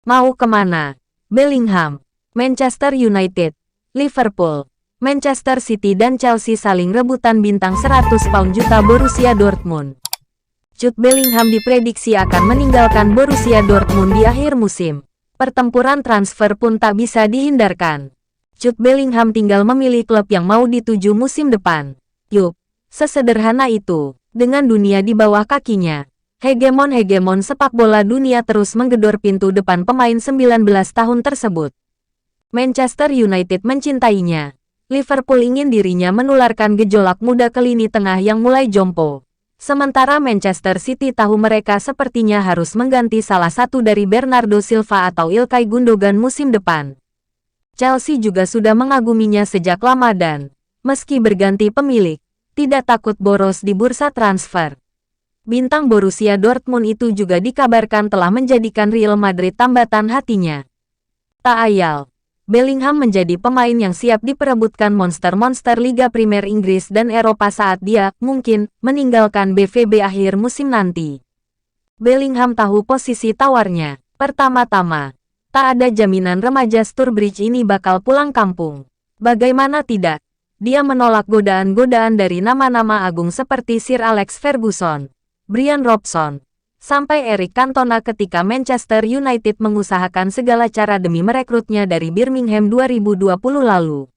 Mau kemana? Bellingham, Manchester United, Liverpool, Manchester City dan Chelsea saling rebutan bintang 100 pound juta Borussia Dortmund. Jude Bellingham diprediksi akan meninggalkan Borussia Dortmund di akhir musim. Pertempuran transfer pun tak bisa dihindarkan. Jude Bellingham tinggal memilih klub yang mau dituju musim depan. Yup, sesederhana itu. Dengan dunia di bawah kakinya, hegemon sepak bola dunia terus menggedor pintu depan pemain 19 tahun tersebut. Manchester United mencintainya. Liverpool ingin dirinya menularkan gejolak muda ke lini tengah yang mulai jompo. Sementara Manchester City tahu mereka sepertinya harus mengganti salah satu dari Bernardo Silva atau Ilkay Gundogan musim depan. Chelsea juga sudah mengaguminya sejak lama dan, meski berganti pemilik, tidak takut boros di bursa transfer. Bintang Borussia Dortmund itu juga dikabarkan telah menjadikan Real Madrid tambatan hatinya. Tak ayal, Bellingham menjadi pemain yang siap diperebutkan monster-monster Liga Primer Inggris dan Eropa saat dia, mungkin, meninggalkan BVB akhir musim nanti. Bellingham tahu posisi tawarnya. Pertama-tama, tak ada jaminan remaja Sturbridge ini bakal pulang kampung. Bagaimana tidak? Dia menolak godaan-godaan dari nama-nama agung seperti Sir Alex Ferguson, Brian Robson, sampai Eric Cantona ketika Manchester United mengusahakan segala cara demi merekrutnya dari Birmingham 2020 lalu.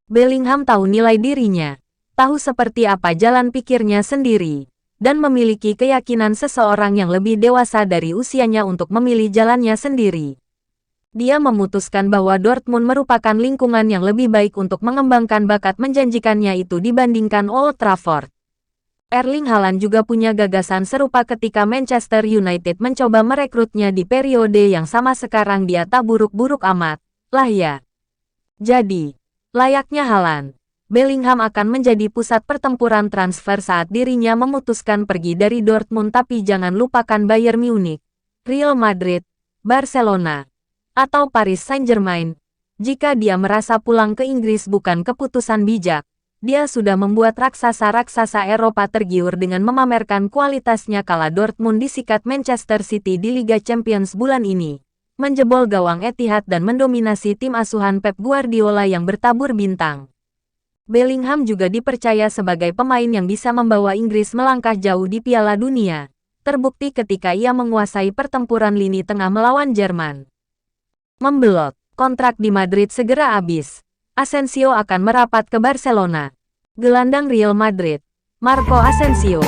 Bellingham tahu nilai dirinya, tahu seperti apa jalan pikirnya sendiri, dan memiliki keyakinan seseorang yang lebih dewasa dari usianya untuk memilih jalannya sendiri. Dia memutuskan bahwa Dortmund merupakan lingkungan yang lebih baik untuk mengembangkan bakat menjanjikannya itu dibandingkan Old Trafford. Erling Haaland juga punya gagasan serupa ketika Manchester United mencoba merekrutnya di periode yang sama. Sekarang dia tak buruk-buruk amat, lah ya. Jadi, layaknya Haaland, Bellingham akan menjadi pusat pertempuran transfer saat dirinya memutuskan pergi dari Dortmund. Tapi jangan lupakan Bayern Munich, Real Madrid, Barcelona, atau Paris Saint-Germain. Jika dia merasa pulang ke Inggris bukan keputusan bijak, dia sudah membuat raksasa-raksasa Eropa tergiur dengan memamerkan kualitasnya kala Dortmund disikat Manchester City di Liga Champions bulan ini, menjebol gawang Etihad dan mendominasi tim asuhan Pep Guardiola yang bertabur bintang. Bellingham juga dipercaya sebagai pemain yang bisa membawa Inggris melangkah jauh di Piala Dunia, terbukti ketika ia menguasai pertempuran lini tengah melawan Jerman. Membelot, kontrak di Madrid segera habis. Asensio akan merapat ke Barcelona. Gelandang Real Madrid, Marco Asensio,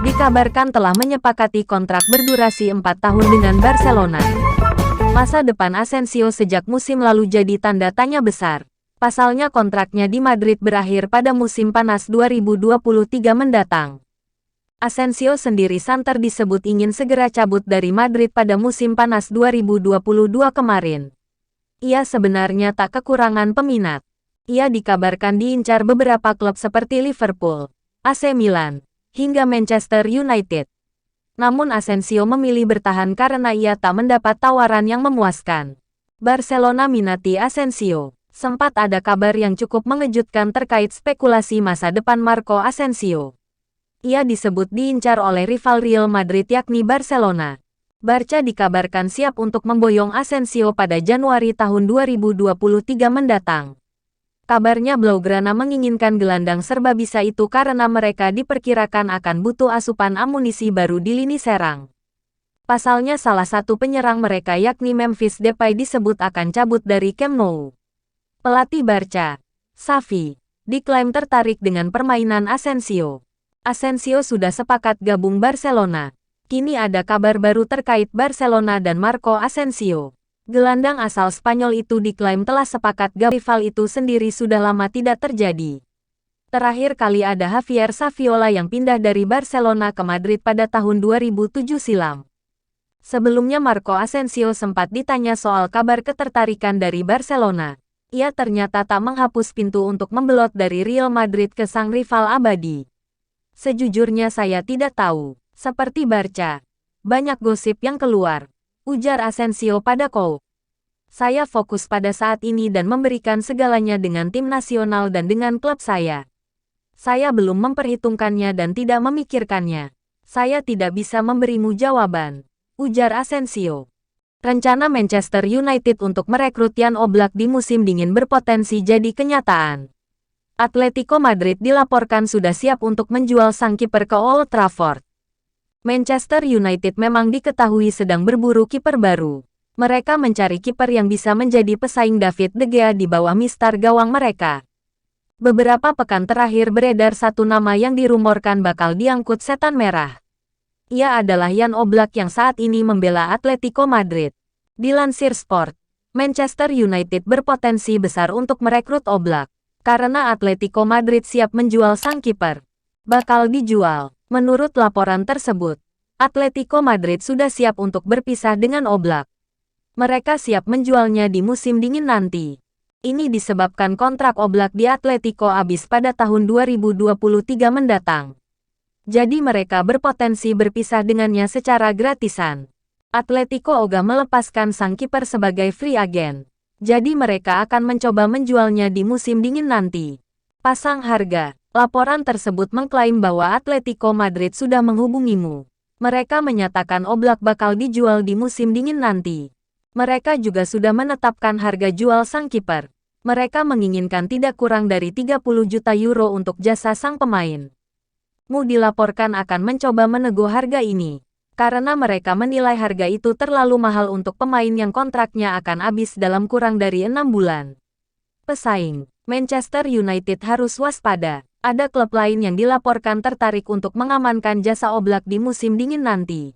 dikabarkan telah menyepakati kontrak berdurasi 4 tahun dengan Barcelona. Masa depan Asensio sejak musim lalu jadi tanda tanya besar. Pasalnya kontraknya di Madrid berakhir pada musim panas 2023 mendatang. Asensio sendiri santer disebut ingin segera cabut dari Madrid pada musim panas 2022 kemarin. Ia sebenarnya tak kekurangan peminat. Ia dikabarkan diincar beberapa klub seperti Liverpool, AC Milan, hingga Manchester United. Namun Asensio memilih bertahan karena ia tak mendapat tawaran yang memuaskan. Barcelona minati Asensio. Sempat ada kabar yang cukup mengejutkan terkait spekulasi masa depan Marco Asensio. Ia disebut diincar oleh rival Real Madrid yakni Barcelona. Barca dikabarkan siap untuk memboyong Asensio pada Januari tahun 2023 mendatang. Kabarnya Blaugrana menginginkan gelandang serba bisa itu karena mereka diperkirakan akan butuh asupan amunisi baru di lini serang. Pasalnya salah satu penyerang mereka yakni Memphis Depay disebut akan cabut dari Camp Nou. Pelatih Barca, Xavi, diklaim tertarik dengan permainan Asensio. Asensio sudah sepakat gabung Barcelona. Kini ada kabar baru terkait Barcelona dan Marco Asensio. Gelandang asal Spanyol itu diklaim telah sepakat gabung. Rival itu sendiri sudah lama tidak terjadi. Terakhir kali ada Javier Saviola yang pindah dari Barcelona ke Madrid pada tahun 2007 silam. Sebelumnya Marco Asensio sempat ditanya soal kabar ketertarikan dari Barcelona. Ia ternyata tak menghapus pintu untuk membelot dari Real Madrid ke sang rival abadi. Sejujurnya saya tidak tahu. Seperti Barca, banyak gosip yang keluar, ujar Asensio pada Kou. Saya fokus pada saat ini dan memberikan segalanya dengan tim nasional dan dengan klub saya. Saya belum memperhitungkannya dan tidak memikirkannya. Saya tidak bisa memberimu jawaban, ujar Asensio. Rencana Manchester United untuk merekrut Jan Oblak di musim dingin berpotensi jadi kenyataan. Atletico Madrid dilaporkan sudah siap untuk menjual sang kiper ke Old Trafford. Manchester United memang diketahui sedang berburu kiper baru. Mereka mencari kiper yang bisa menjadi pesaing David De Gea di bawah mistar gawang mereka. Beberapa pekan terakhir beredar satu nama yang dirumorkan bakal diangkut setan merah. Ia adalah Jan Oblak yang saat ini membela Atletico Madrid. Dilansir Sport, Manchester United berpotensi besar untuk merekrut Oblak, karena Atletico Madrid siap menjual sang kiper. Bakal dijual. Menurut laporan tersebut, Atletico Madrid sudah siap untuk berpisah dengan Oblak. Mereka siap menjualnya di musim dingin nanti. Ini disebabkan kontrak Oblak di Atletico habis pada tahun 2023 mendatang. Jadi mereka berpotensi berpisah dengannya secara gratisan. Atletico ogah melepaskan sang kiper sebagai free agent. Jadi mereka akan mencoba menjualnya di musim dingin nanti. Pasang harga. Laporan tersebut mengklaim bahwa Atletico Madrid sudah menghubungimu. Mereka menyatakan Oblak bakal dijual di musim dingin nanti. Mereka juga sudah menetapkan harga jual sang kiper. Mereka menginginkan tidak kurang dari 30 juta euro untuk jasa sang pemain. Mu dilaporkan akan mencoba menego harga ini, karena mereka menilai harga itu terlalu mahal untuk pemain yang kontraknya akan habis dalam kurang dari 6 bulan. Pesaing, Manchester United harus waspada. Ada klub lain yang dilaporkan tertarik untuk mengamankan jasa Oblak di musim dingin nanti.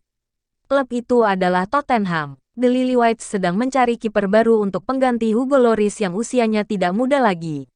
Klub itu adalah Tottenham. The Lilywhites sedang mencari kiper baru untuk pengganti Hugo Lloris yang usianya tidak muda lagi.